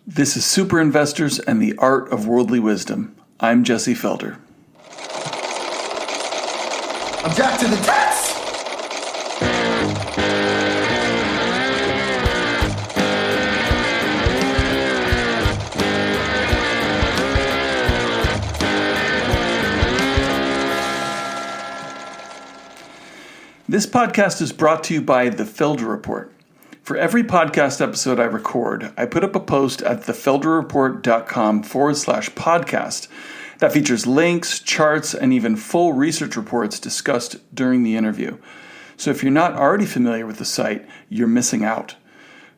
This is Super Investors and the Art of Worldly Wisdom. I'm Jesse Felder. I'm Jack to the test! This podcast is brought to you by The Felder Report. For every podcast episode I record, I put up a post at thefelderreport.com/podcast that features links, charts, and even full research reports discussed during the interview. So if you're not already familiar with the site, you're missing out.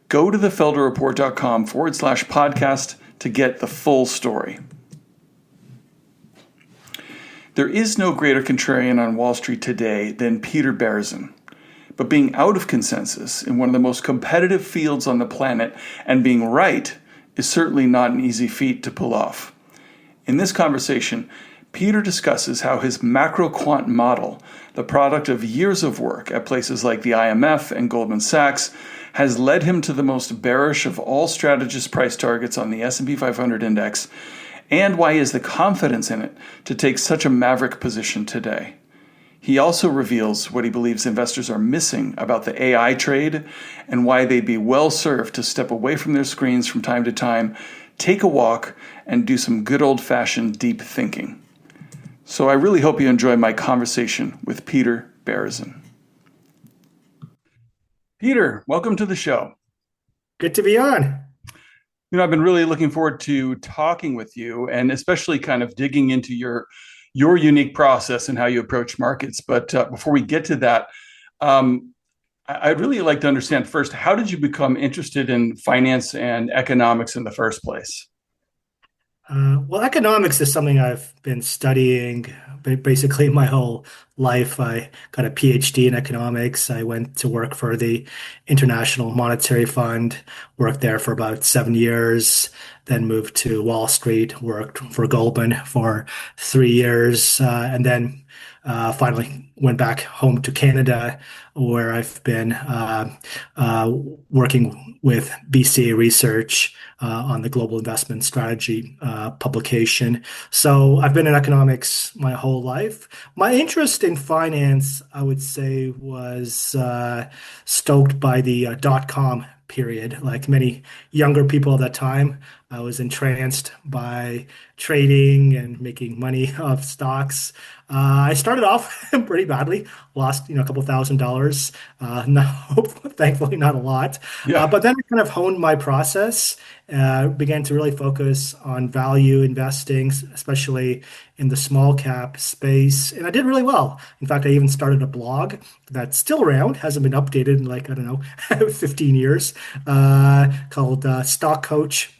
Go to thefelderreport.com/podcast to get the full story. There is no greater contrarian on Wall Street today than Peter Berezin. But being out of consensus in one of the most competitive fields on the planet and being right is certainly not an easy feat to pull off. In this conversation, Peter discusses how his macroquant model, the product of years of work at places like the IMF and Goldman Sachs, has led him to the most bearish of all strategist price targets on the S&P 500 index, and why he has the confidence in it to take such a maverick position today. He also reveals what he believes investors are missing about the AI trade and why they'd be well served to step away from their screens from time to time, take a walk, and do some good old-fashioned deep thinking. So I really hope you enjoy my conversation with Peter Berezin. Peter, welcome to the show. Good to be on. I've been really looking forward to talking with you and especially kind of digging into your unique process and how you approach markets. But before we get to that, I'd really like to understand first, how did you become interested in finance and economics in the first place? Well, economics is something I've been studying basically my whole life. I got a PhD in economics. I went to work for the International Monetary Fund, worked there for about 7 years, then moved to Wall Street, worked for Goldman for 3 years, and then finally went back home to Canada, where I've been working with BCA Research on the Global Investment Strategy publication. So I've been in economics my whole life. My interest in finance, I would say, was stoked by the dot-com period. Like many younger people at that time, I was entranced by trading and making money off stocks. I started off pretty badly, lost a couple $1,000. No, thankfully not a lot. Yeah. But then I kind of honed my process, began to really focus on value investing, especially in the small cap space, and I did really well. In fact, I even started a blog that's still around, hasn't been updated in 15 years, called Stock Coach.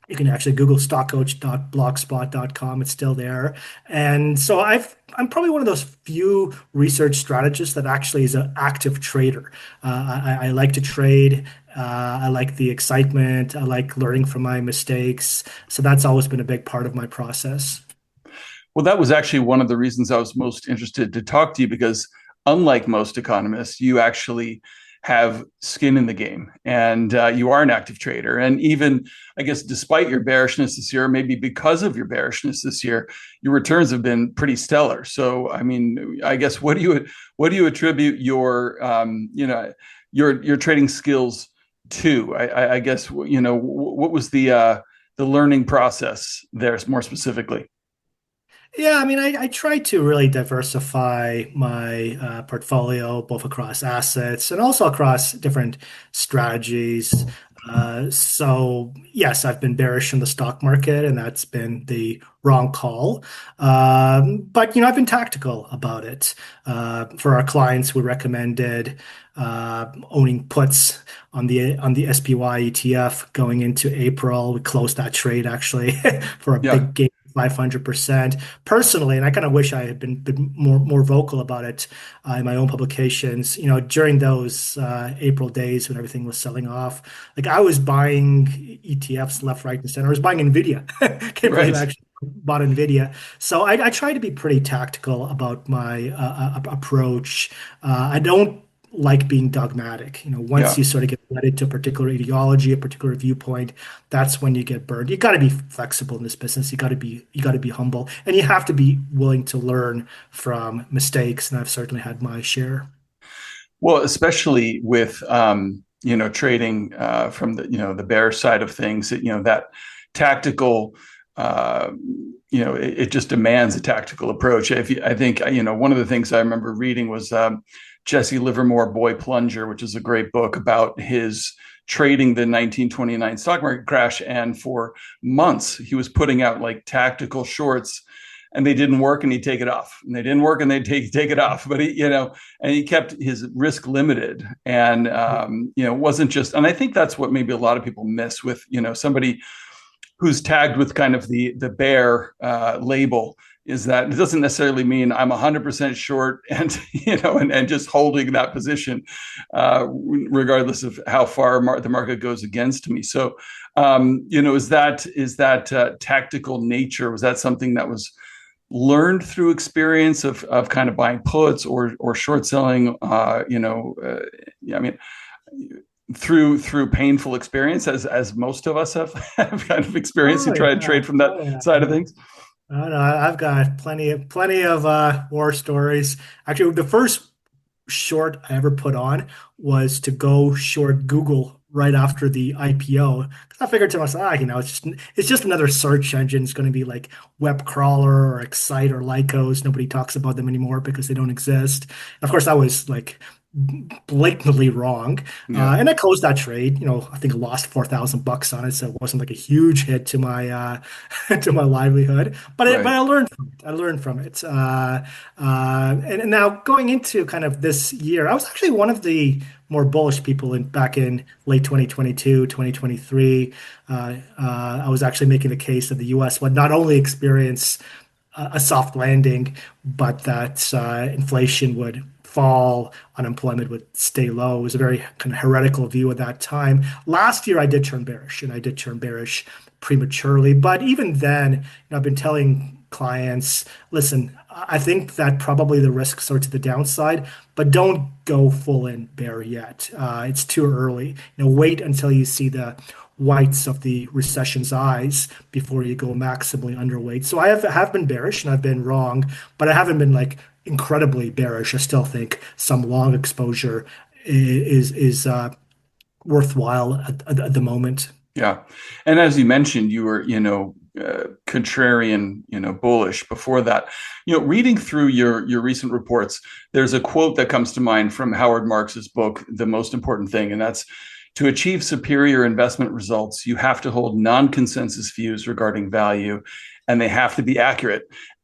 You can actually Google stockcoach.blogspot.com. It's still there. And so I'm probably one of those few research strategists that actually is an active trader. I like to trade. I like the excitement. I like learning from my mistakes. So that's always been a big part of my process. Well, that was actually one of the reasons I was most interested to talk to you, because unlike most economists, you actually have skin in the game and you are an active trader. And even, I guess, despite your bearishness this year, maybe because of your bearishness this year, your returns have been pretty stellar. So, I mean, I guess what do you attribute your your trading skills to? I guess, what was the learning process there more specifically? Yeah, I mean, I try to really diversify my portfolio both across assets and also across different strategies. So yes, I've been bearish in the stock market, and that's been the wrong call. But I've been tactical about it. For our clients, we recommended owning puts on the SPY ETF going into April. We closed that trade actually for a big gain. 500% personally, and I kind of wish I had been more vocal about it in my own publications. During those April days when everything was selling off, like I was buying ETFs left, right, and center. I was buying Nvidia. Can't believe I actually bought Nvidia. So I try to be pretty tactical about my approach. I don't like being dogmatic. Once Yeah. you sort of get wedded to a particular ideology, a particular viewpoint, that's when you get burned. You got to be flexible in this business. You got to be humble, and you have to be willing to learn from mistakes. And I've certainly had my share. Well, especially with trading from the bear side of things, that tactical, uh, it just demands a tactical approach. I think one of the things I remember reading was Jesse Livermore, Boy Plunger, which is a great book about his trading the 1929 stock market crash, and for months he was putting out like tactical shorts, and they didn't work, and he'd take it off, and they didn't work, and they'd take it off. But and he kept his risk limited, and it wasn't just. And I think that's what maybe a lot of people miss with somebody who's tagged with kind of the bear label, is that it doesn't necessarily mean I'm 100% short and and just holding that position regardless of how far the market goes against me. So is that tactical nature, was that something that was learned through experience of kind of buying puts or short selling? Yeah, I mean, through painful experience, as most of us have kind of experienced who Oh try to yeah, trade from that oh yeah. side of things. I know. I've got plenty of war stories. Actually, the first short I ever put on was to go short Google right after the IPO. Because I figured to myself, it's just another search engine. It's going to be like Web Crawler or Excite or Lycos. Nobody talks about them anymore because they don't exist. And of course, I was like blatantly wrong. Yeah, And I closed that trade. I think I lost $4,000 on it, so it wasn't like a huge hit to my to my livelihood. But right. I learned from it. I learned from it. And now going into kind of this year, I was actually one of the more bullish people back in late 2022, 2023. I was actually making the case that the U.S. would not only experience a soft landing, but that inflation would fall, unemployment would stay low. It was a very kind of heretical view at that time. Last year, I did turn bearish, and I did turn bearish prematurely. But even then, I've been telling clients, listen, I think that probably the risks are to the downside, but don't go full in bear yet. It's too early. Wait until you see the whites of the recession's eyes before you go maximally underweight. So I have been bearish and I've been wrong, but I haven't been like incredibly bearish. I still think some long exposure is worthwhile at the moment. Yeah. And as you mentioned, you were, contrarian, bullish before that. Reading through your recent reports, there's a quote that comes to mind from Howard Marks's book, The Most Important Thing, and that's: to achieve superior investment results, you have to hold non-consensus views regarding value, and they have to be accurate.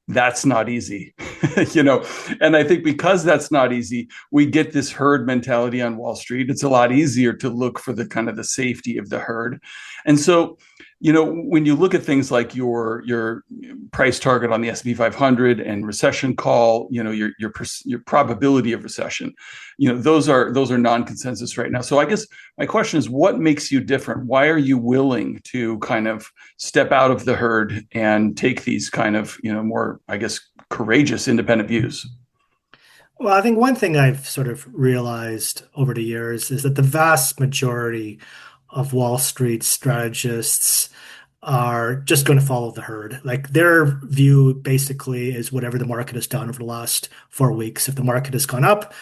That's not easy, and I think because that's not easy, we get this herd mentality on Wall Street. It's a lot easier to look for the kind of the safety of the herd. And so, when you look at things like your price target on the S&P 500 and recession call, your probability of recession, those are non-consensus right now. So I guess my question is, what makes you different? Why are you willing to kind of step out of the herd and take these kind of, more, I guess, courageous independent views? Well, I think one thing I've sort of realized over the years is that the vast majority of Wall Street strategists are just going to follow the herd. Like their view basically is whatever the market has done over the last 4 weeks. If the market has gone up,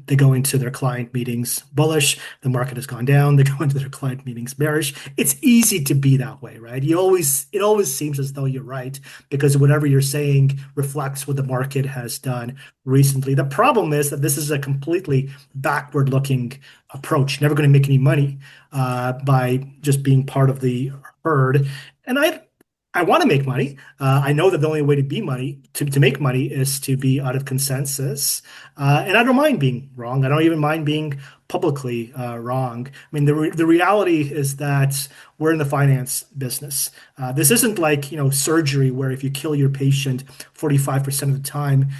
they go into their client meetings bullish. The market has gone down, they go into their client meetings bearish. It's easy to be that way, right? It always seems as though you're right because whatever you're saying reflects what the market has done recently. The problem is that this is a completely backward looking approach. Never going to make any money by just being part of the herd. And I want to make money. I know that the only way to make money is to be out of consensus. And I don't mind being wrong. I don't even mind being publicly wrong. I mean, the reality is that we're in the finance business. This isn't like, surgery where if you kill your patient 45% of the time,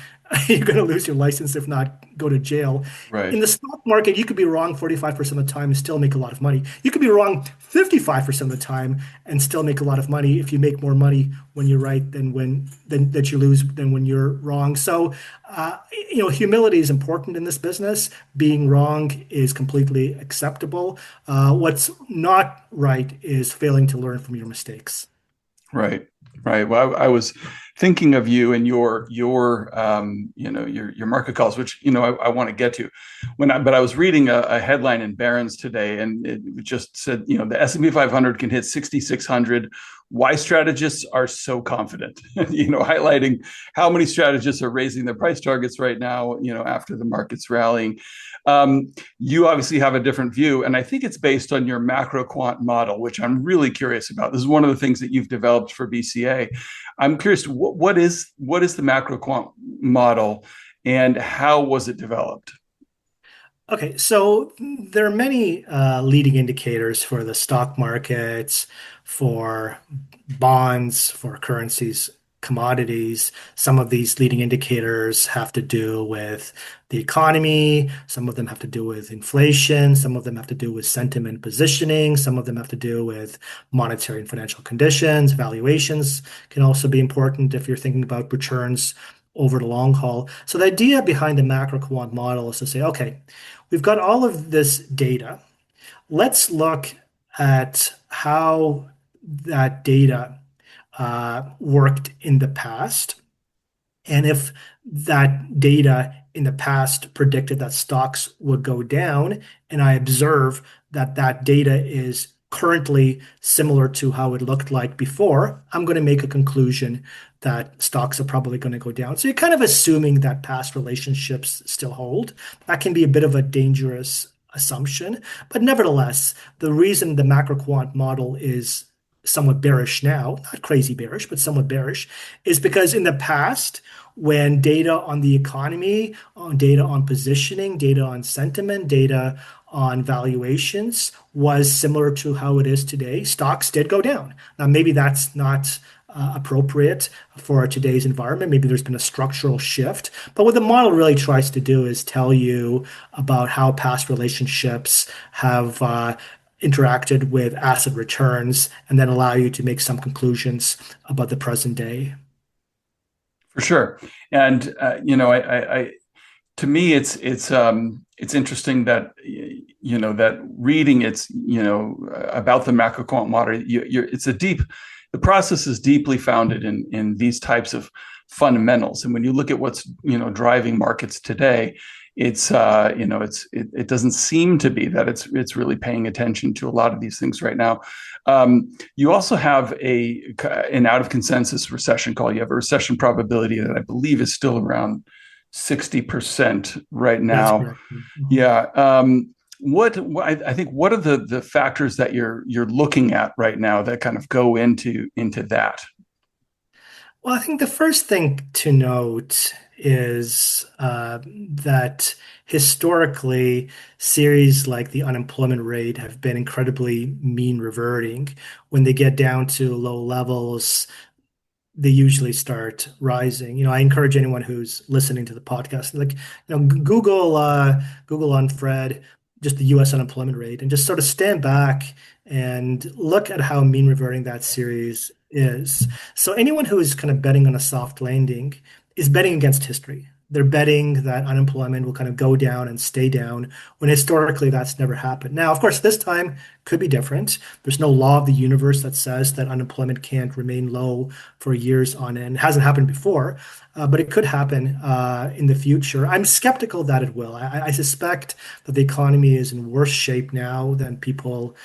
You're going to lose your license, if not go to jail. In Right. the stock market, you could be wrong 45% of the time and still make a lot of money. You could be wrong 55% of the time and still make a lot of money if you make more money when you're right than that you lose than when you're wrong. So, humility is important in this business. Being wrong is completely acceptable. What's not right is failing to learn from your mistakes. Right, right. Well, I was thinking of you and your market calls, which I want to get to. But I was reading a headline in Barron's today, and it just said the S&P 500 can hit 6,600. Why strategists are so confident? Highlighting how many strategists are raising their price targets right now. After the market's rallying. You obviously have a different view, and I think it's based on your macroquant model, which I'm really curious about. This is one of the things that you've developed for BCA. I'm curious, what is the macroquant model, and how was it developed? Okay, so there are many leading indicators for the stock markets, for bonds, for currencies, commodities. Some of these leading indicators have to do with the economy, some of them have to do with inflation, some of them have to do with sentiment positioning, some of them have to do with monetary and financial conditions. Valuations can also be important if you're thinking about returns over the long haul. So the idea behind the macro quant model is to say, okay, we've got all of this data. Let's look at how that data worked in the past. And if that data in the past predicted that stocks would go down, and I observe that that data is currently similar to how it looked like before, I'm going to make a conclusion that stocks are probably going to go down. So you're kind of assuming that past relationships still hold. That can be a bit of a dangerous assumption, but nevertheless, the reason the macro quant model is somewhat bearish now, not crazy bearish, but somewhat bearish, is because in the past, when data on the economy, on data on positioning, data on sentiment, data on valuations was similar to how it is today, stocks did go down. Now, maybe that's not appropriate for today's environment. Maybe there's been a structural shift. But what the model really tries to do is tell you about how past relationships have interacted with asset returns and then allow you to make some conclusions about the present day. For sure. And to me, it's interesting that that reading it's about the macro quant model. The process is deeply founded in these types of fundamentals. And when you look at what's driving markets today, it doesn't seem to be that it's really paying attention to a lot of these things right now. You also have an out of consensus recession call. You have a recession probability that I believe is still around 60% right That's now. correct. Mhm. Yeah. I think what are the factors that you're looking at right now that kind of go into that? Well, I think the first thing to note is that historically, series like the unemployment rate have been incredibly mean reverting. When they get down to low levels, they usually start rising. I encourage anyone who's listening to the podcast, like, Google on Fred, just the U.S. unemployment rate, and just sort of stand back and look at how mean reverting that series is. So anyone who is kind of betting on a soft landing is betting against history. They're betting that unemployment will kind of go down and stay down when historically that's never happened. Now, of course, this time could be different. There's no law of the universe that says that unemployment can't remain low for years on end. It hasn't happened before, but it could happen in the future. I'm skeptical that it will. I suspect that the economy is in worse shape now than people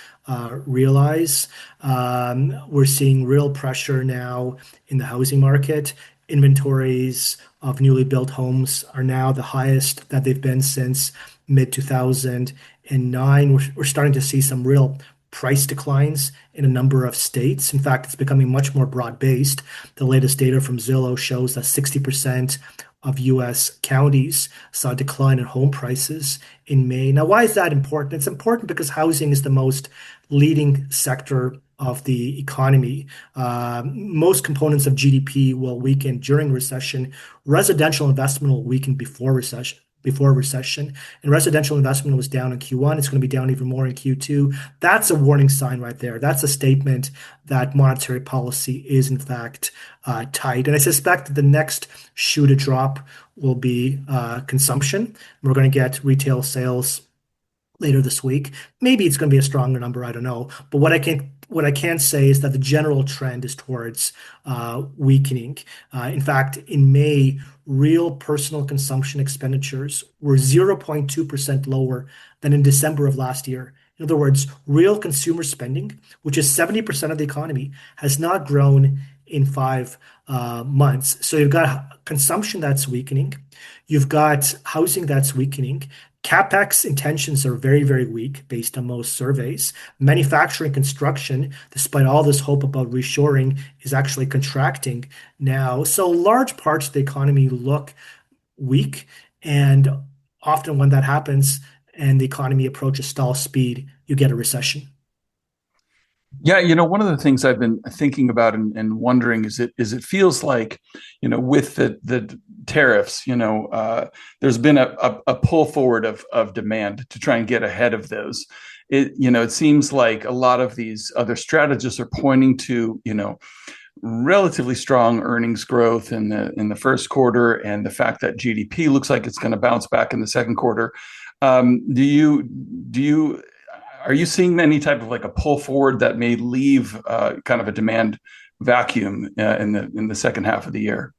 realize. We're seeing real pressure now in the housing market. Inventories of newly built homes are now the highest that they've been since mid 2009. We're starting to see some real price declines in a number of states. In fact, it's becoming much more broad-based. The latest data from Zillow shows that 60% of US counties saw a decline in home prices in May. Now, why is that important? It's important because housing is the most leading sector of the economy. Most components of GDP will weaken during recession. Residential investment will weaken before recession. And residential investment was down in Q1. It's going to be down even more in Q2. That's a warning sign right there. That's a statement that monetary policy is in fact tight. And I suspect that the next shoe to drop will be consumption. We're going to get retail sales later this week. Maybe it's going to be a stronger number. I don't know. But what I can say is that the general trend is towards weakening. In fact, in May, real personal consumption expenditures were 0.2% lower than in December of last year. In other words, real consumer spending, which is 70% of the economy, has not grown in 5 months. So you've got consumption that's weakening. You've got housing that's weakening. CapEx intentions are very, very weak based on most surveys. Manufacturing construction, despite all this hope about reshoring, is actually contracting now. So large parts of the economy look weak. And often when that happens and the economy approaches stall speed, you get a recession. Yeah, one of the things I've been thinking about and wondering is it feels like, with the tariffs, there's been a pull forward of demand to try and get ahead of those. It seems like a lot of these other strategists are pointing to, relatively strong earnings growth in the first quarter, and the fact that GDP looks like it's going to bounce back in the second quarter. Do you are you seeing any type of like a pull forward that may leave kind of a demand vacuum in the second half of the year?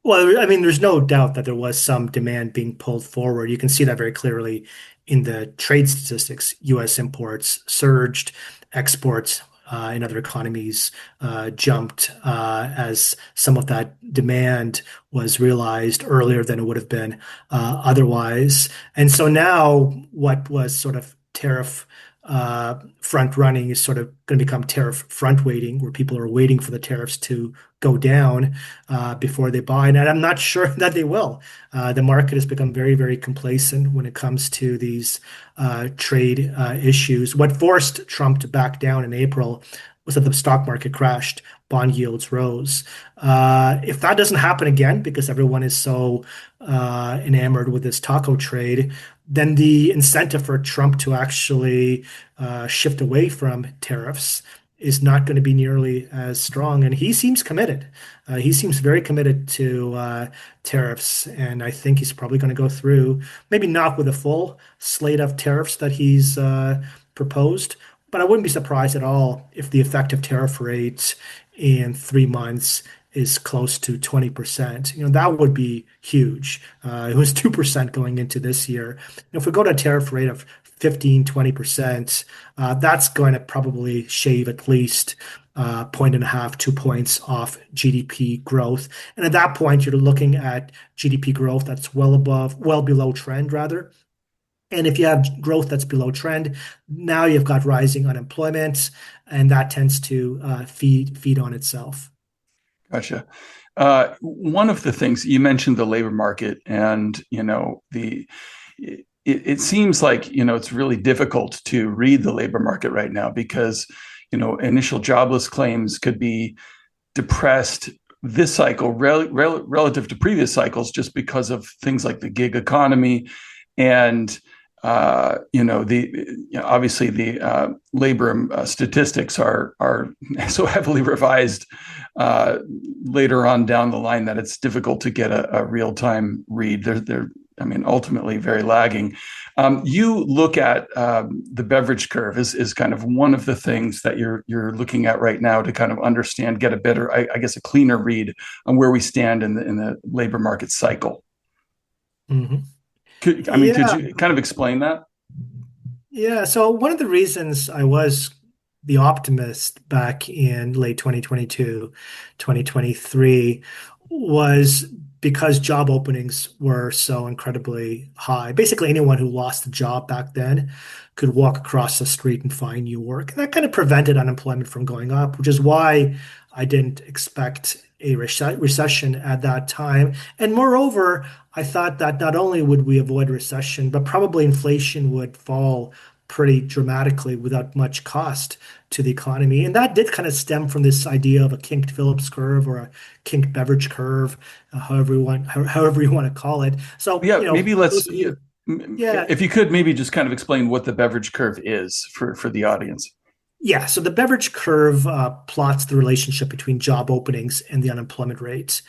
Well, I mean, there's no doubt that there was some demand being pulled forward. You can see that very clearly in the trade statistics. U.S. imports surged, exports in other economies jumped as some of that demand was realized earlier than it would have been otherwise. And so now, what was sort of tariff front running is sort of going to become tariff front waiting, where people are waiting for the tariffs to go down before they buy. And I'm not sure that they will. The market has become very, very complacent when it comes to these trade issues. What forced Trump to back down in April was that the stock market crashed, bond yields rose. If that doesn't happen again, because everyone is so enamored with this taco trade, then the incentive for Trump to actually shift away from tariffs is not going to be nearly as strong. And he seems committed. He seems very committed to tariffs. And I think he's probably going to go through, maybe not with a full slate of tariffs that he's proposed, but I wouldn't be surprised at all if the effective tariff rate in 3 months is close to 20%. That would be huge. It was 2% going into this year. If we go to a tariff rate of 15, 20%, that's going to probably shave at least point and a half, 2 points off GDP growth. And at that point, you're looking at GDP growth that's well below trend rather. And if you have growth that's below trend, now you've got rising unemployment, and that tends to feed on itself. Gotcha. One of the things you mentioned, the labor market, and it seems like it's really difficult to read the labor market right now because initial jobless claims could be depressed this cycle relative to previous cycles just because of things like the gig economy and obviously the labor statistics are so heavily revised later on down the line that it's difficult to get a real time read. They're ultimately very lagging. You look at the beverage curve is kind of one of the things that you're looking at right now to kind of understand, get a better, I guess, a cleaner read on where we stand in the labor market cycle. Mm-hmm. Could you kind of explain that? Yeah. So one of the reasons I was the optimist back in late 2022, 2023 was because job openings were so incredibly high. Basically, anyone who lost a job back then could walk across the street and find new work. And that kind of prevented unemployment from going up, which is why I didn't expect a recession at that time. And moreover, I thought that not only would we avoid recession, but probably inflation would fall pretty dramatically without much cost to the economy. And that did kind of stem from this idea of a kinked Phillips curve or a kinked Beverage curve, however you want to call it. So, Yeah, maybe let's, those of you, yeah, if you could maybe just kind of explain what the beverage curve is for the audience. yeah. So the Beverage curve plots the relationship between job openings and the unemployment rate.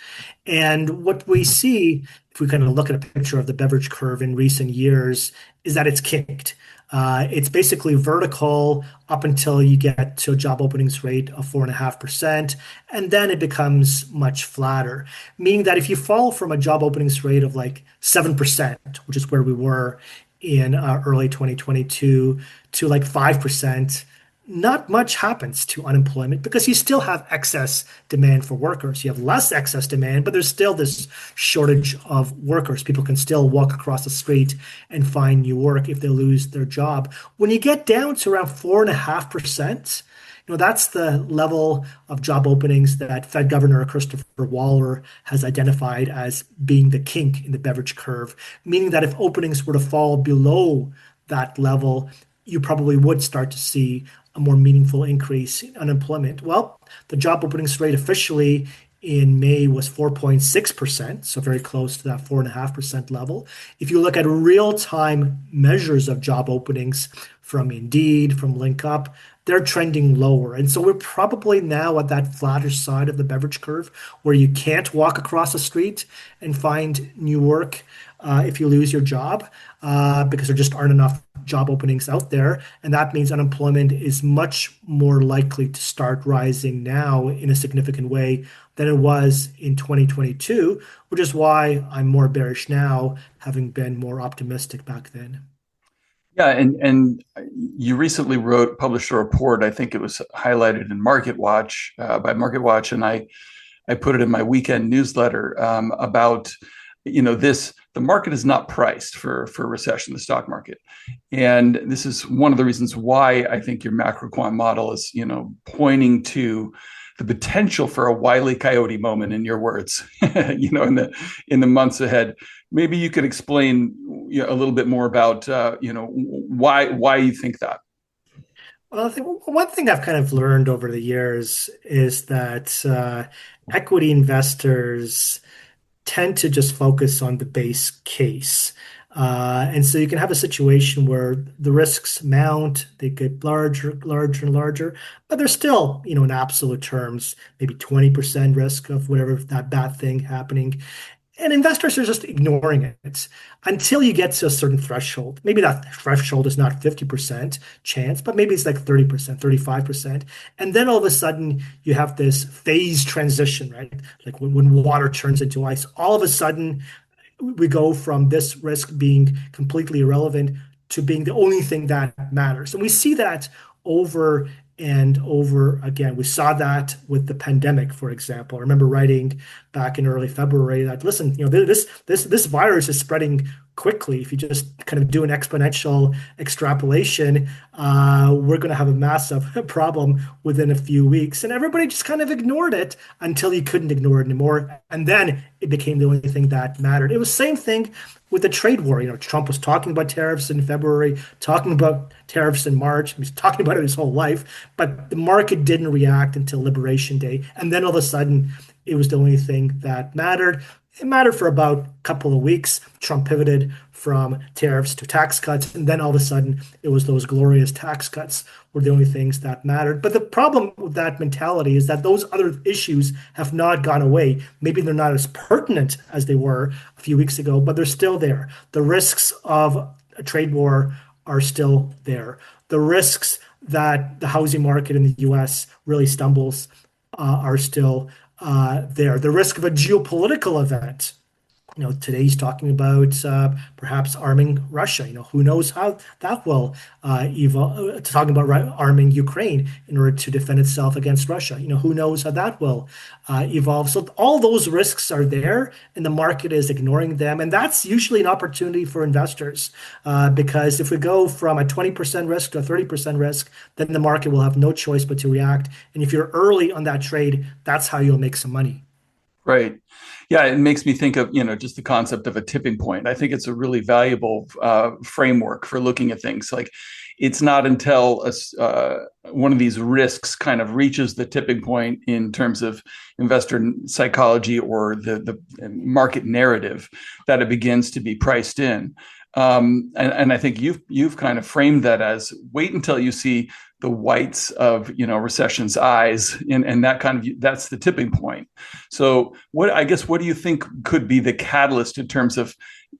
And what we see, if we kind of look at a picture of the Beverage curve in recent years, is that it's kinked. It's basically vertical up until you get to a job openings rate of 4.5%, and then it becomes much flatter. Meaning that if you fall from a job openings rate of like 7%, which is where we were in early 2022, to like 5%, not much happens to unemployment because you still have excess demand for workers. You have less excess demand, but there's still this shortage of workers. People can still walk across the street and find new work if they lose their job. When you get down to around 4.5%, that's the level of job openings that Fed Governor Christopher Waller has identified as being the kink in the Beverage curve, meaning that if openings were to fall below that level, you probably would start to see a more meaningful increase in unemployment. Well, the job openings rate officially in May was 4.6%, so very close to that 4.5% level. If you look at real-time measures of job openings from Indeed, from LinkUp, they're trending lower. And so we're probably now at that flatter side of the Beverage curve where you can't walk across the street and find new work if you lose your job because there just aren't enough job openings out there. And that means unemployment is much more likely to start rising now in a significant way than it was in 2022, which is why I'm more bearish now, having been more optimistic back then. Yeah, and you recently published a report. I think it was highlighted in MarketWatch by MarketWatch, and I put it in my weekend newsletter about the market is not priced for recession, the stock market, and this is one of the reasons why I think your macroquant model is pointing to the potential for a Wile E. Coyote moment, in your words, in the months ahead. Maybe you could explain a little bit more about why you think that. Well, I think one thing I've kind of learned over the years is that equity investors tend to just focus on the base case. And so you can have a situation where the risks mount, they get larger, larger, and larger, but they're still, in absolute terms, maybe 20% risk of whatever that bad thing happening. And investors are just ignoring it until you get to a certain threshold. Maybe that threshold is not 50% chance, but maybe it's like 30%, 35%. And then all of a sudden you have this phase transition, right? Like when water turns into ice, all of a sudden we go from this risk being completely irrelevant to being the only thing that matters. And we see that over and over again. We saw that with the pandemic, for example. I remember writing back in early February that, listen, this virus is spreading quickly. If you just kind of do an exponential extrapolation, we're going to have a massive problem within a few weeks. And everybody just kind of ignored it until you couldn't ignore it anymore. And then it became the only thing that mattered. It was the same thing with the trade war. Trump was talking about tariffs in February, talking about tariffs in March. He's talking about it his whole life, but the market didn't react until Liberation Day. And then all of a sudden, it was the only thing that mattered. It mattered for about a couple of weeks. Trump pivoted from tariffs to tax cuts, and then all of a sudden, it was those glorious tax cuts were the only things that mattered. But the problem with that mentality is that those other issues have not gone away. Maybe they're not as pertinent as they were a few weeks ago, but they're still there. The risks of a trade war are still there. The risks that the housing market in the US really stumbles are still there. The risk of a geopolitical event. Today he's talking about perhaps arming Russia. Who knows how that will evolve. Talking about arming Ukraine in order to defend itself against Russia. Who knows how that will evolve. So all those risks are there, and the market is ignoring them. And that's usually an opportunity for investors because if we go from a 20% risk to a 30% risk, then the market will have no choice but to react. And if you're early on that trade, that's how you'll make some money. Right. Yeah, it makes me think of, just the concept of a tipping point. I think it's a really valuable framework for looking at things. Like it's not until one of these risks kind of reaches the tipping point in terms of investor psychology or the market narrative that it begins to be priced in. And I think you've kind of framed that as wait until you see the whites of recession's eyes, and that's the tipping point. So what do you think could be the catalyst in terms of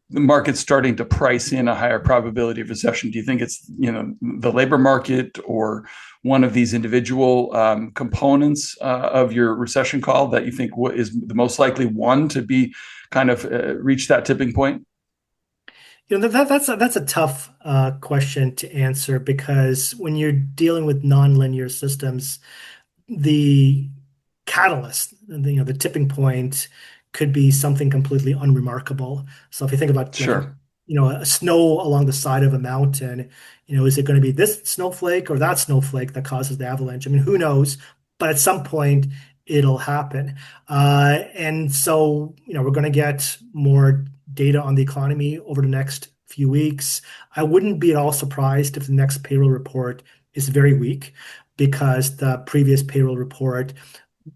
the market starting to price in a higher probability of recession? Do you think it's the labor market or one of these individual components of your recession call that you think is the most likely one to be kind of reach that tipping point? That's a tough question to answer because when you're dealing with nonlinear systems, the catalyst, the tipping point could be something completely unremarkable. So if you think about Sure. a snow along the side of a mountain, is it going to be this snowflake or that snowflake that causes the avalanche? I mean, who knows? But at some point, it'll happen. And so, we're going to get more data on the economy over the next few weeks. I wouldn't be at all surprised if the next payroll report is very weak because the previous payroll report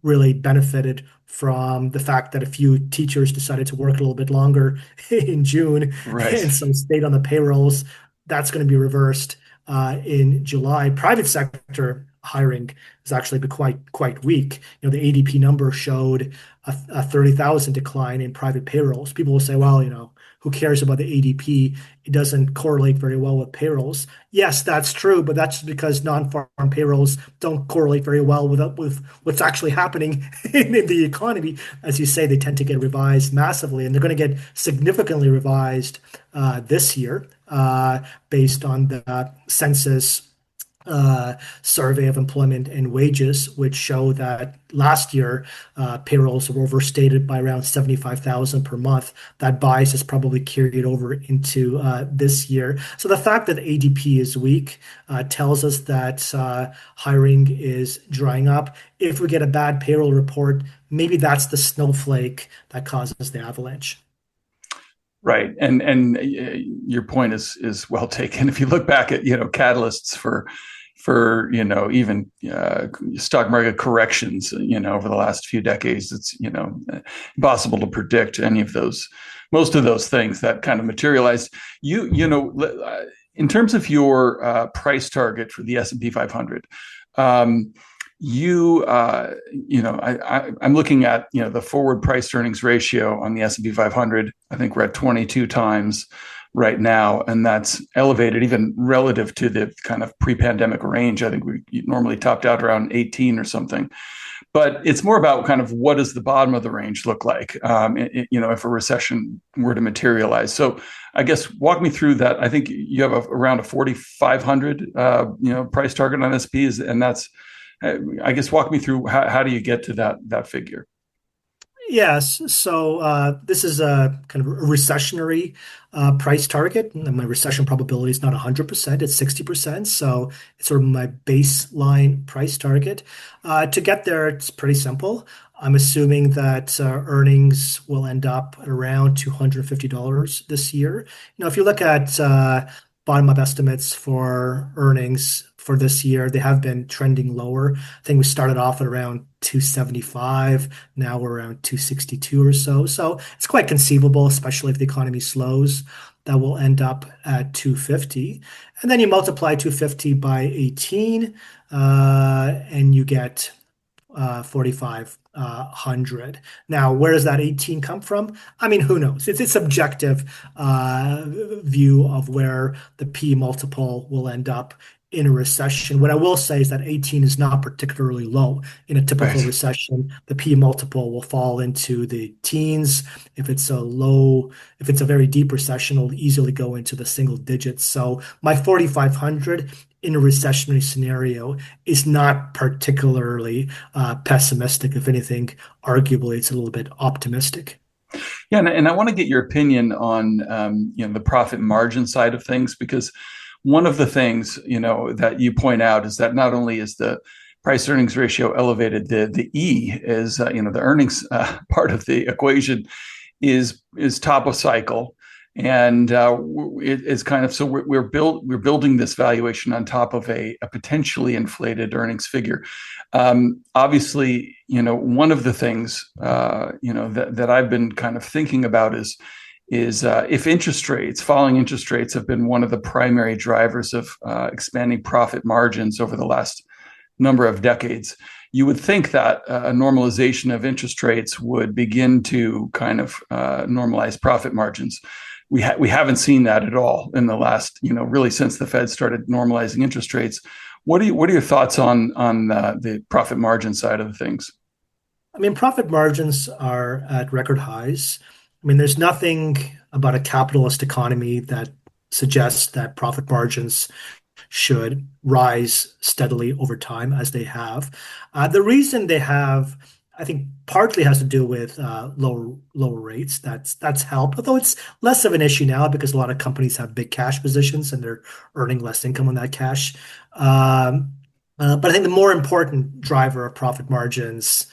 really benefited from the fact that a few teachers decided to work a little bit longer in June Right. and so stayed on the payrolls. That's going to be reversed in July. Private sector hiring has actually been quite weak. The ADP number showed a 30,000 decline in private payrolls. People will say, well, who cares about the ADP? It doesn't correlate very well with payrolls. Yes, that's true, but that's because non-farm payrolls don't correlate very well with what's actually happening in the economy. As you say, they tend to get revised massively, and they're going to get significantly revised this year based on the census survey of employment and wages, which show that last year payrolls were overstated by around 75,000 per month. That bias is probably carried over into this year. So the fact that ADP is weak tells us that hiring is drying up. If we get a bad payroll report, maybe that's the snowflake that causes the avalanche. Right, and your point is well taken. If you look back at catalysts for even stock market corrections over the last few decades, it's impossible to predict any of those, most of those things that kind of materialized. In terms of your price target for the S&P 500. I'm looking at the forward price earnings ratio on the S&P 500. I think we're at 22 times right now, and that's elevated even relative to the kind of pre-pandemic range. I think we normally topped out around 18 or something. But it's more about kind of what does the bottom of the range look like, if a recession were to materialize. So I guess walk me through that. I think you have around a 4,500 price target on SPs, and that's. I guess walk me through how do you get to that figure? Yes. So this is a kind of a recessionary price target. And my recession probability is not 100%, it's 60%. So it's sort of my baseline price target. To get there, it's pretty simple. I'm assuming that earnings will end up at around $250 this year. If you look at bottom-up estimates for earnings for this year, they have been trending lower. I think we started off at around 275. Now we're around 262 or so. So it's quite conceivable, especially if the economy slows, that we'll end up at 250. And then you multiply 250 by 18, and you get 4,500. Now, where does that 18 come from? I mean, who knows? It's a subjective view of where the P multiple will end up in a recession. What I will say is that 18 is not particularly low. In a typical recession, the P multiple will fall into the teens. If it's a very deep recession, it'll easily go into the single digits. So my 4,500 in a recessionary scenario is not particularly pessimistic. If anything, arguably, it's a little bit optimistic. Yeah, and I want to get your opinion on the profit margin side of things, because one of the things that you point out is that not only is the price earnings ratio elevated, the E is the earnings part of the equation is top of cycle, And it's kind of so we're building this valuation on top of a potentially inflated earnings figure. Obviously, one of the things that I've been kind of thinking about is if falling interest rates have been one of the primary drivers of expanding profit margins over the last number of decades, you would think that a normalization of interest rates would begin to kind of normalize profit margins. We haven't seen that at all in the last, really since the Fed started normalizing interest rates. What are your thoughts on the profit margin side of things? I mean, profit margins are at record highs. I mean, there's nothing about a capitalist economy that suggests that profit margins should rise steadily over time as they have. The reason they have, I think, partly has to do with lower rates. That's helped, although it's less of an issue now because a lot of companies have big cash positions and they're earning less income on that cash. But I think the more important driver of profit margins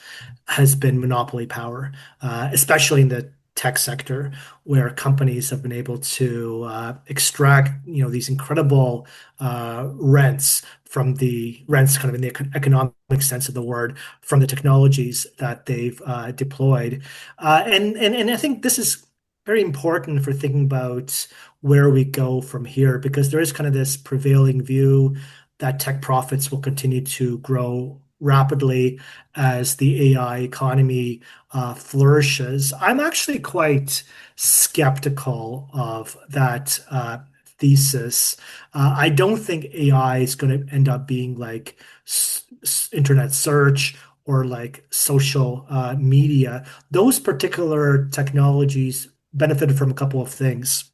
has been monopoly power, especially in the tech sector, where companies have been able to extract, these incredible rents kind of in the economic sense of the word, from the technologies that they've deployed. And I think this is very important for thinking about where we go from here, because there is kind of this prevailing view that tech profits will continue to grow rapidly as the AI economy flourishes. I'm actually quite skeptical of that thesis. I don't think AI is going to end up being like internet search or like social media. Those particular technologies benefited from a couple of things.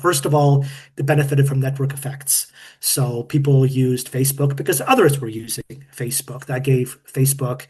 First of all, they benefited from network effects. So people used Facebook because others were using Facebook. That gave Facebook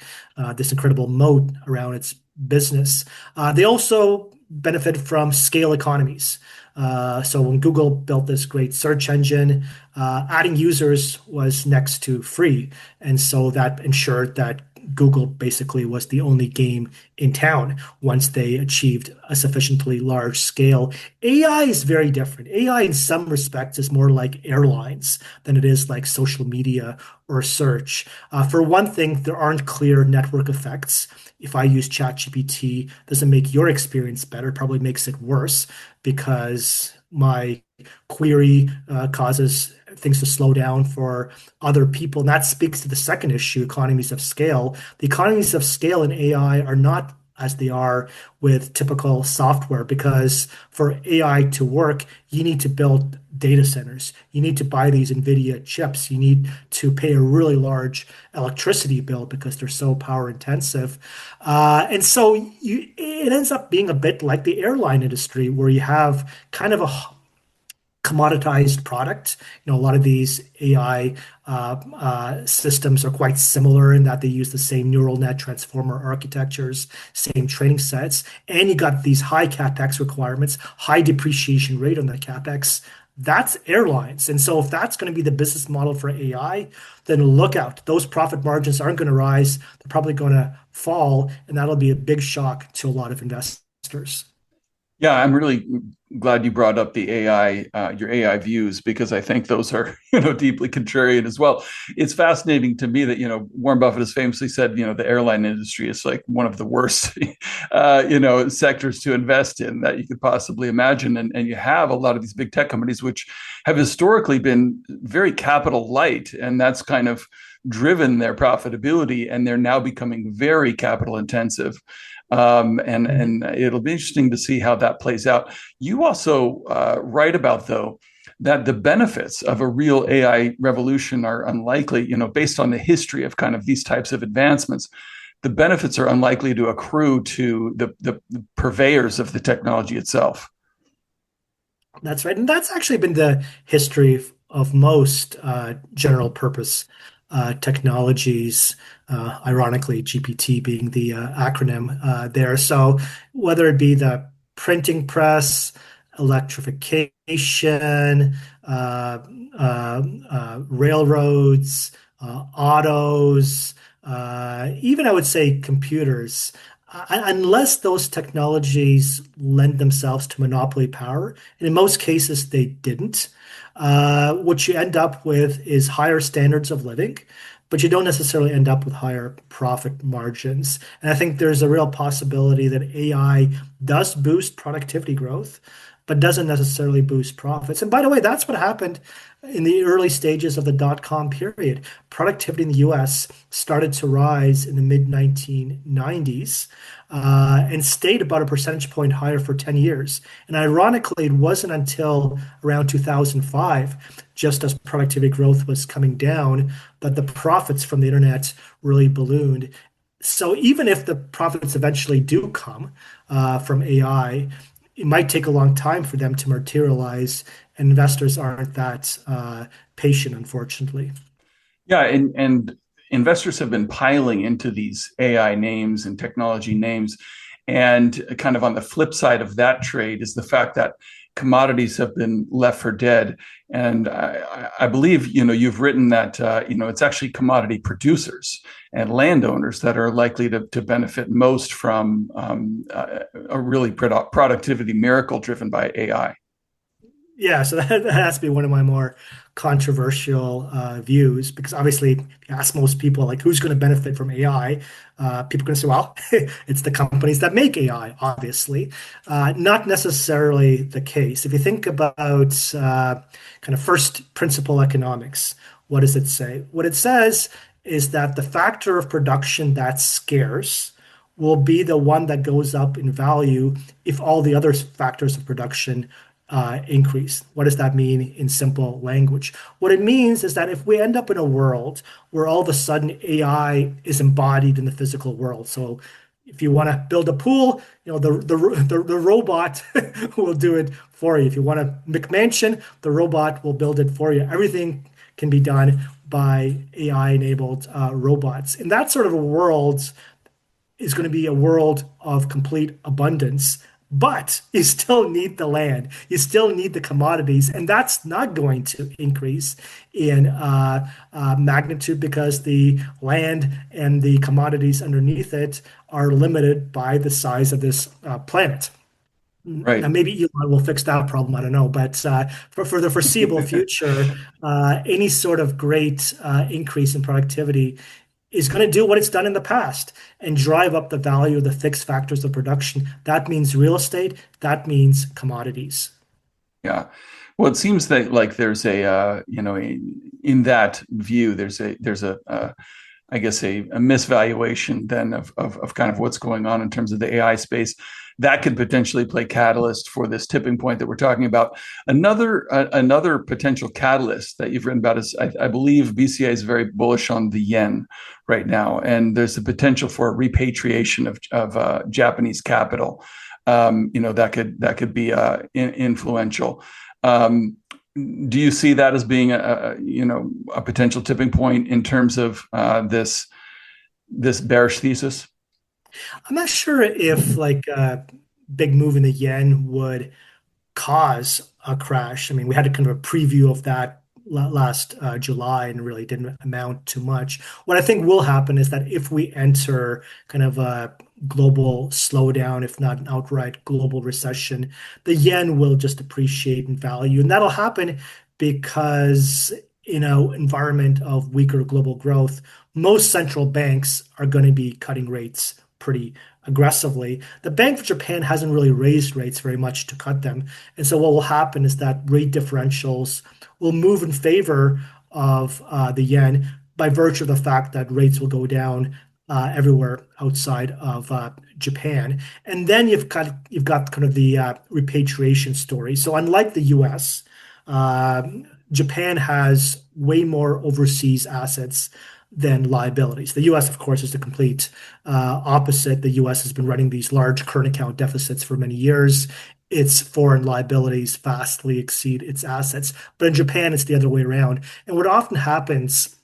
this incredible moat around its business. They also benefited from scale economies. So when Google built this great search engine, adding users was next to free. And so that ensured that Google basically was the only game in town once they achieved a sufficiently large scale. AI is very different. AI, in some respects, is more like airlines than it is like social media or search. For one thing, there aren't clear network effects. If I use ChatGPT, doesn't make your experience better, probably makes it worse because my query causes things to slow down for other people. And that speaks to the second issue, economies of scale. The economies of scale in AI are not as they are with typical software, because for AI to work, you need to build data centers. You need to buy these NVIDIA chips. You need to pay a really large electricity bill because they're so power intensive. And so it ends up being a bit like the airline industry, where you have kind of a commoditized product. A lot of these AI systems are quite similar in that they use the same neural net transformer architectures, same training sets, and you got these high capex requirements, high depreciation rate on that capex. That's airlines. And so if that's going to be the business model for AI, then look out. Those profit margins aren't going to rise. They're probably going to fall, and that'll be a big shock to a lot of investors. Yeah, I'm really glad you brought up the your AI views, because I think those are, deeply contrarian as well. It's fascinating to me that, Warren Buffett has famously said, the airline industry is like one of the worst, sectors to invest in that you could possibly imagine. And you have a lot of these big tech companies, which have historically been very capital light, and that's kind of driven their profitability, and they're now becoming very capital intensive. And it'll be interesting to see how that plays out. You also write about, though, that the benefits of a real AI revolution are unlikely, based on the history of kind of these types of advancements. The benefits are unlikely to accrue to the purveyors of the technology itself. That's right. And that's actually been the history of most general purpose technologies, ironically, GPT being the acronym there. So whether it be the printing press, electrification, railroads, autos, even I would say computers. Unless those technologies lend themselves to monopoly power, and in most cases they didn't, what you end up with is higher standards of living, but you don't necessarily end up with higher profit margins. And I think there's a real possibility that AI does boost productivity growth, but doesn't necessarily boost profits. And by the way, that's what happened in the early stages of the dot-com period. Productivity in the US started to rise in the mid 1990s and stayed about a percentage point higher for 10 years. And ironically, it wasn't until around 2005, just as productivity growth was coming down, that the profits from the internet really ballooned. So even if the profits eventually do come from AI, it might take a long time for them to materialize, and investors aren't that patient, unfortunately. Yeah, and investors have been piling into these AI names and technology names. And kind of on the flip side of that trade is the fact that commodities have been left for dead. And I believe, you've written that, it's actually commodity producers and landowners that are likely to benefit most from a really productivity miracle driven by AI. Yeah, so that has to be one of my more controversial views because obviously, if you ask most people, like, who's going to benefit from AI, people are going to say, well, it's the companies that make AI, obviously. Not necessarily the case. If you think about kind of first principle economics, what does it say? What it says is that the factor of production that's scarce will be the one that goes up in value if all the other factors of production increase. What does that mean in simple language? What it means is that if we end up in a world where all of a sudden AI is embodied in the physical world, so if you want to build a pool, the robot will do it for you. If you want a McMansion, the robot will build it for you. Everything can be done by AI-enabled robots. In that sort of a world, is going to be a world of complete abundance, but you still need the land, you still need the commodities, and that's not going to increase in magnitude because the land and the commodities underneath it are limited by the size of this planet. Now, Right. maybe Elon will fix that problem. I don't know. But for the foreseeable future, any sort of great increase in productivity is going to do what it's done in the past and drive up the value of the fixed factors of production. That means real estate. That means commodities. Yeah. Well, it seems that like there's in that view, I guess a misvaluation then of kind of what's going on in terms of the AI space that could potentially play catalyst for this tipping point that we're talking about. Another potential catalyst that you've written about is I believe BCA is very bullish on the yen right now, and there's the potential for a repatriation of Japanese capital. That could be influential. Do you see that as being a potential tipping point in terms of this bearish thesis? I'm not sure if like a big move in the yen would cause a crash. I mean, we had a kind of a preview of that last July and really didn't amount to much. What I think will happen is that if we enter kind of a global slowdown, if not an outright global recession, the yen will just appreciate in value. And that'll happen because in an environment of weaker global growth, most central banks are going to be cutting rates pretty aggressively. The Bank of Japan hasn't really raised rates very much to cut them. And so what will happen is that rate differentials will move in favor of the yen by virtue of the fact that rates will go down everywhere outside of Japan. And then you've got kind of the repatriation story. So unlike the US, Japan has way more overseas assets than liabilities. The US, of course, is the complete opposite. The US has been running these large current account deficits for many years. Its foreign liabilities vastly exceed its assets. But in Japan, it's the other way around. And what often happens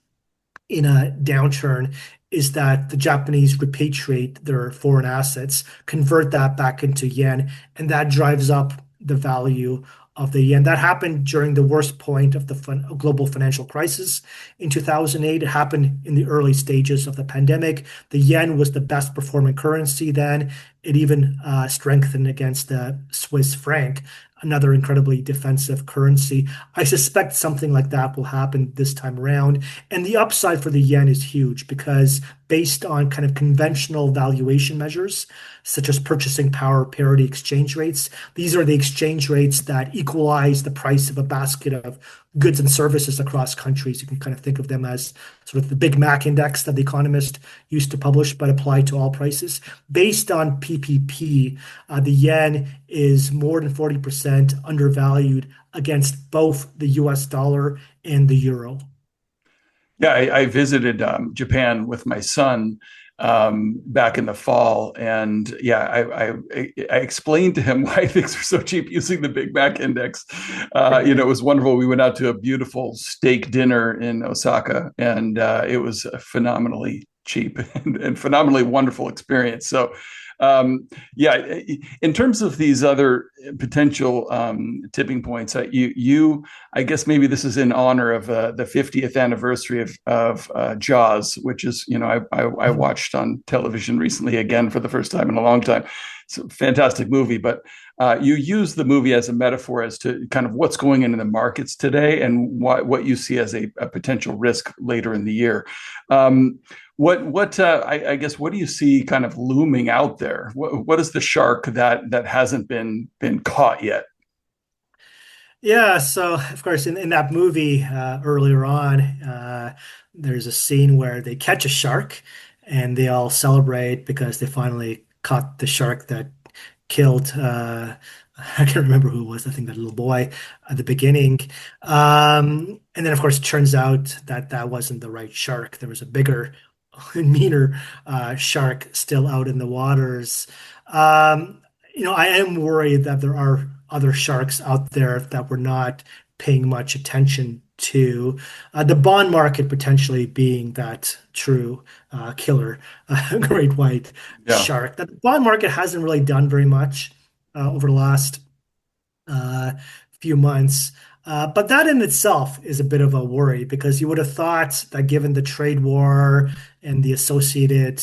in a downturn is that the Japanese repatriate their foreign assets, convert that back into yen, and that drives up the value of the yen. That happened during the worst point of the global financial crisis in 2008. It happened in the early stages of the pandemic. The yen was the best performing currency then. It even strengthened against the Swiss franc, another incredibly defensive currency. I suspect something like that will happen this time around. And the upside for the yen is huge because based on kind of conventional valuation measures, such as purchasing power parity exchange rates, these are the exchange rates that equalize the price of a basket of goods and services across countries. You can kind of think of them as sort of the Big Mac index that The Economist used to publish, but applied to all prices. Based on PPP, the yen is more than 40% undervalued against both the US dollar and the euro. Yeah, I visited Japan with my son back in the fall, and yeah, I explained to him why things are so cheap using the Big Mac index. It was wonderful. We went out to a beautiful steak dinner in Osaka, and it was a phenomenally cheap and phenomenally wonderful experience. So yeah, in terms of these other potential tipping points, I guess maybe this is in honor of the 50th anniversary of Jaws, which is, I watched on television recently again for the first time in a long time. It's a fantastic movie, but you use the movie as a metaphor as to kind of what's going in the markets today and what you see as a potential risk later in the year. I guess what do you see kind of looming out there? What is the shark that hasn't been caught yet? Yeah, so of course, in that movie earlier on, there's a scene where they catch a shark and they all celebrate because they finally caught the shark that killed, I can't remember who it was, I think that little boy at the beginning. And then, of course, it turns out that that wasn't the right shark. There was a bigger and meaner shark still out in the waters. I am worried that there are other sharks out there that we're not paying much attention to. The bond market potentially being that true killer great white Yeah. shark. The bond market hasn't really done very much over the last uh, few months. But that in itself is a bit of a worry because you would have thought that given the trade war and the associated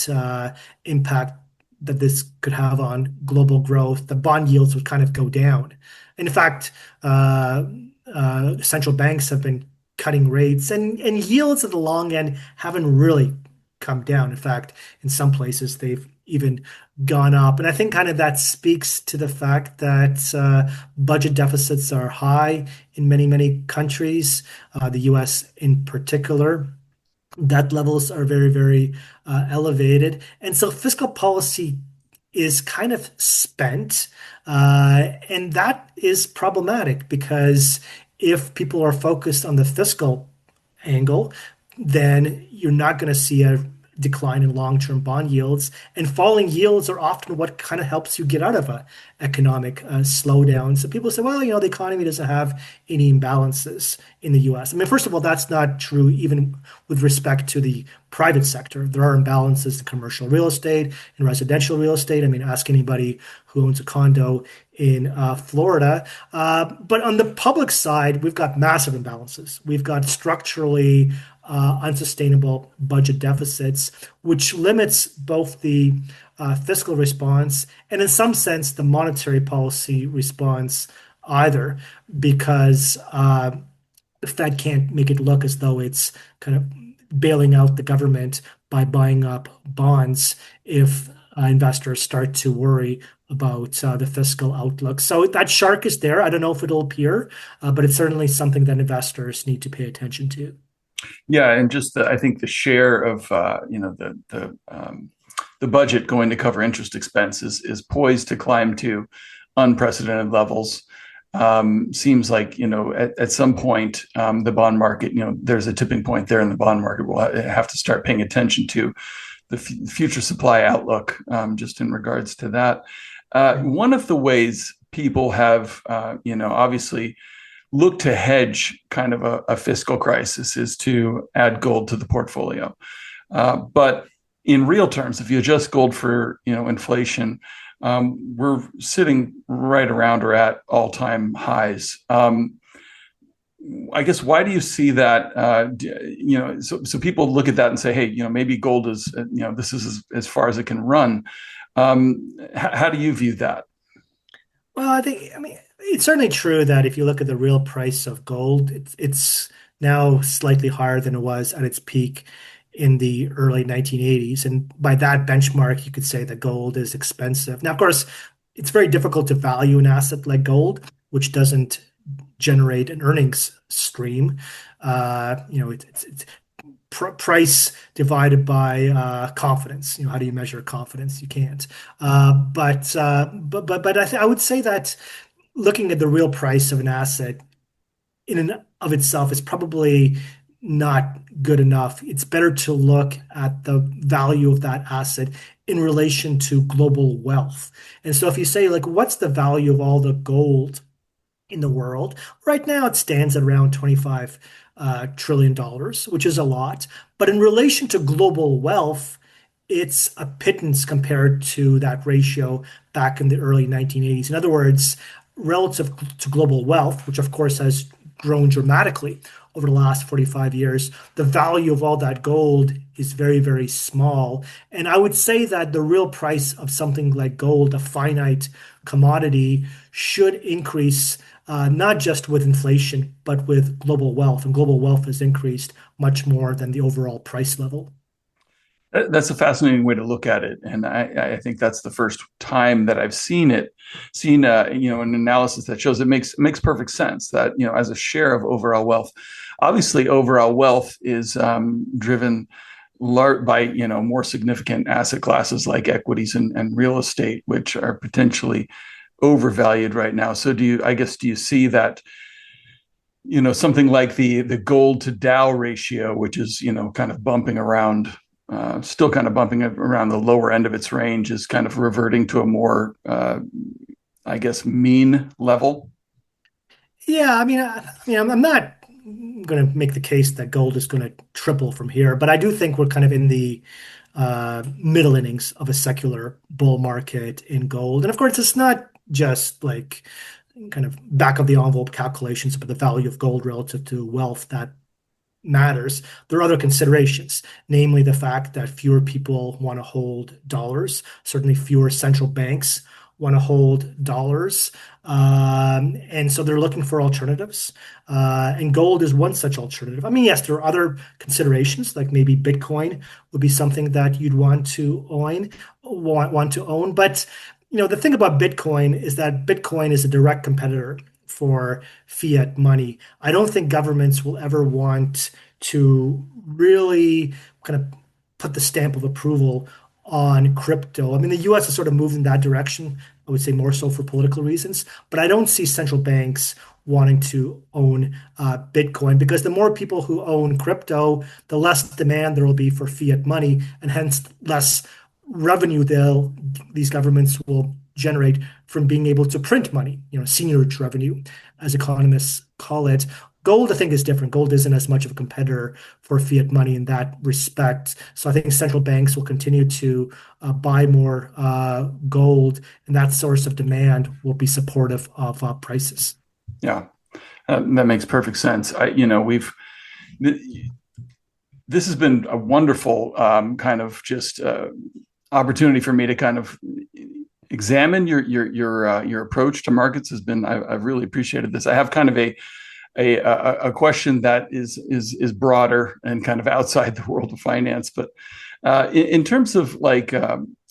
impact that this could have on global growth, the bond yields would kind of go down. In fact, central banks have been cutting rates, and yields at the long end haven't really come down. In fact, in some places, they've even gone up. And I think kind of that speaks to the fact that budget deficits are high in many, many countries, the US in particular. Debt levels are very, very elevated. And so fiscal policy is kind of spent. And that is problematic because if people are focused on the fiscal angle, then you're not going to see a decline in long-term bond yields. And falling yields are often what kind of helps you get out of a economic slowdown. So people say, well, the economy doesn't have any imbalances in the US. I mean, first of all, that's not true even with respect to the private sector. There are imbalances in commercial real estate and residential real estate. I mean, ask anybody who owns a condo in Florida. But on the public side, we've got massive imbalances. We've got structurally unsustainable budget deficits, which limits both the fiscal response and, in some sense, the monetary policy response either, because the Fed can't make it look as though it's kind of bailing out the government by buying up bonds if investors start to worry about the fiscal outlook. So that shark is there. I don't know if it'll appear, but it's certainly something that investors need to pay attention to. Yeah, and just I think the share of the budget going to cover interest expenses is poised to climb to unprecedented levels. Seems like at some point the bond market, there's a tipping point there in the bond market. We'll have to start paying attention to the future supply outlook, just in regards to that. One of the ways people have, obviously look to hedge kind of a fiscal crisis is to add gold to the portfolio. But in real terms, if you adjust gold for inflation, we're sitting right around or at all-time highs. I guess why do you see that? So people look at that and say, hey, maybe gold is this is as far as it can run. How do you view that? Well, I mean, it's certainly true that if you look at the real price of gold, it's now slightly higher than it was at its peak in the early 1980s. And by that benchmark, you could say that gold is expensive. Now, of course, it's very difficult to value an asset like gold, which doesn't generate an earnings stream. It's price divided by confidence. How do you measure confidence? You can't. I would say that looking at the real price of an asset in and of itself is probably not good enough. It's better to look at the value of that asset in relation to global wealth. And so if you say, like, what's the value of all the gold in the world? Right now, it stands at around $25 trillion, which is a lot. But in relation to global wealth, it's a pittance compared to that ratio back in the early 1980s. In other words, relative to global wealth, which of course has grown dramatically over the last 45 years, the value of all that gold is very, very small. And I would say that the real price of something like gold, a finite commodity, should increase not just with inflation, but with global wealth. And global wealth has increased much more than the overall price level. That's a fascinating way to look at it, and I think that's the first time that I've seen an analysis that shows it makes perfect sense that as a share of overall wealth, obviously overall wealth is driven by more significant asset classes like equities and real estate, which are potentially overvalued right now. So do you see that something like the gold to Dow ratio, which is kind of bumping around, still kind of bumping around the lower end of its range, is kind of reverting to a more, I guess, mean level? Yeah, I'm not going to make the case that gold is going to triple from here, but I do think we're kind of in the middle innings of a secular bull market in gold. And of course, it's not just like kind of back of the envelope calculations about the value of gold relative to wealth that matters. There are other considerations, namely the fact that fewer people want to hold dollars. Certainly, fewer central banks want to hold dollars. And so they're looking for alternatives. And gold is one such alternative. I mean, yes, there are other considerations, like maybe Bitcoin would be something that you'd want to own. But the thing about Bitcoin is that Bitcoin is a direct competitor for fiat money. I don't think governments will ever want to really kind of put the stamp of approval on crypto. I mean, the US has sort of moved in that direction, I would say more so for political reasons, but I don't see central banks wanting to own Bitcoin because the more people who own crypto, the less demand there will be for fiat money, and hence less revenue these governments will generate from being able to print money, seigniorage revenue, as economists call it. Gold, I think, is different. Gold isn't as much of a competitor for fiat money in that respect. So I think central banks will continue to buy more gold, and that source of demand will be supportive of prices. Yeah, that makes perfect sense. We've this has been a wonderful kind of just opportunity for me to kind of examine your approach to markets. I've really appreciated this. I have kind of a question that is broader and kind of outside the world of finance, but in terms of like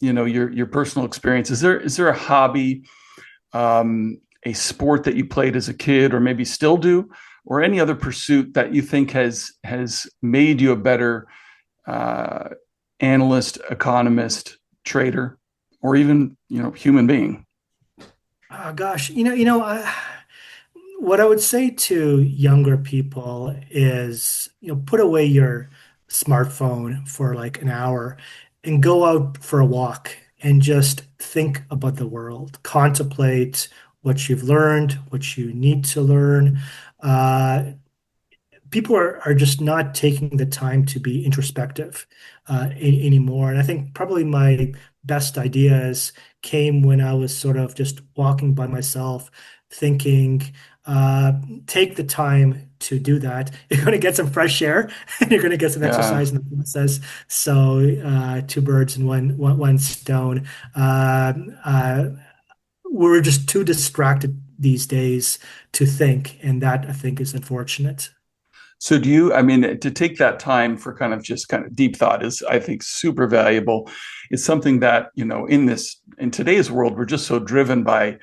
your personal experience, is there a hobby, a sport that you played as a kid or maybe still do, or any other pursuit that you think has made you a better analyst, economist, trader, or even human being? Oh gosh, what I would say to younger people is, put away your smartphone for like an hour and go out for a walk and just think about the world. Contemplate what you've learned, what you need to learn. Uh, people are just not taking the time to be introspective anymore. And I think probably my best ideas came when I was sort of just walking by myself, thinking, uh, take the time to do that. You're going to get some fresh air and you're going to get some Yeah. exercise in the process. So, two birds and one stone. We're just too distracted these days to think, and that I think is unfortunate. So do you, I mean, to take that time for kind of just kind of deep thought is, I think, super valuable. It's something that, in today's world, we're just so driven by,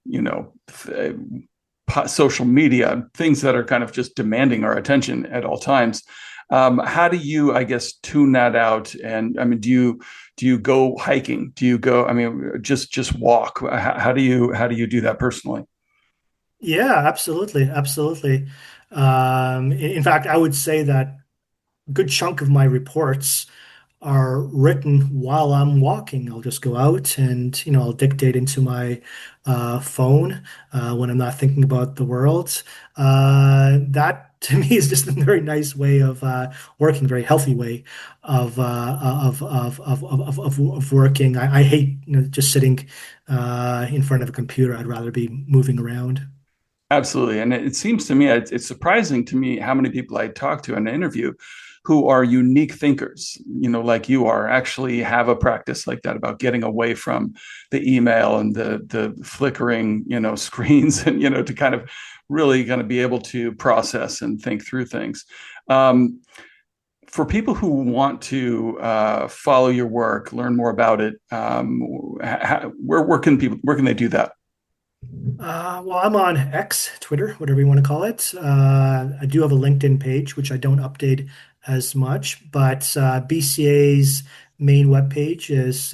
you know, social media, things that are kind of just demanding our attention at all times. How do you, I guess, tune that out? And I mean, do you go hiking? Do you go, I mean, just walk? How do you do that personally? Yeah, absolutely, absolutely. In fact, I would say that a good chunk of my reports are written while I'm walking. I'll just go out and, I'll dictate into my phone when I'm not thinking about the world. That to me is just a very nice way of working, very healthy way of working. I hate, just sitting in front of a computer. I'd rather be moving around. Absolutely. And it seems to me, it's surprising to me how many people I talk to in an interview who are unique thinkers, like you are, actually have a practice like that about getting away from the email and the flickering, screens and, to kind of really kind of be able to process and think through things. Um, for people who want to follow your work, learn more about it, where can they do that? Well, I'm on X, Twitter, whatever you want to call it. I do have a LinkedIn page, which I don't update as much, but BCA's main webpage is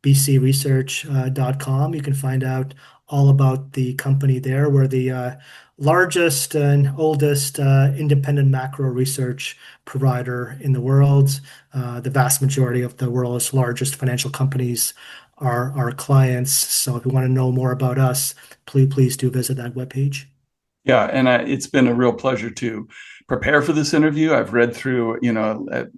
bcresearch.com. You can find out all about the company there. We're the largest and oldest independent macro research provider in the world. The vast majority of the world's largest financial companies are our clients. So if you want to know more about us, please do visit that webpage. Yeah, and it's been a real pleasure to prepare for this interview. I've read through, at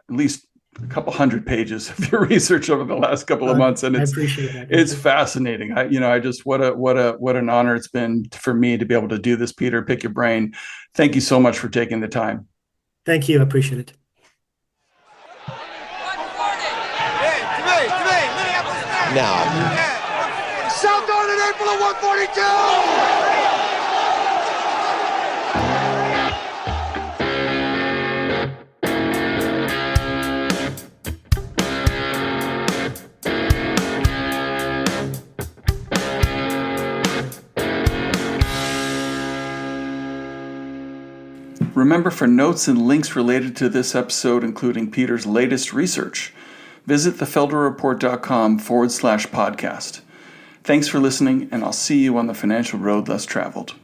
least a couple hundred pages of your research over the last couple of months, and I it's appreciate that. it's Thank you. fascinating. I just what an honor it's been for me to be able to do this, Peter. Pick your brain. Thank you so much for taking the time. Thank you. I appreciate it. Now, South on in April of 142! Remember, for notes and links related to this episode, including Peter's latest research, visit thefelderreport.com/podcast. Thanks for listening, and I'll see you on the financial road less traveled.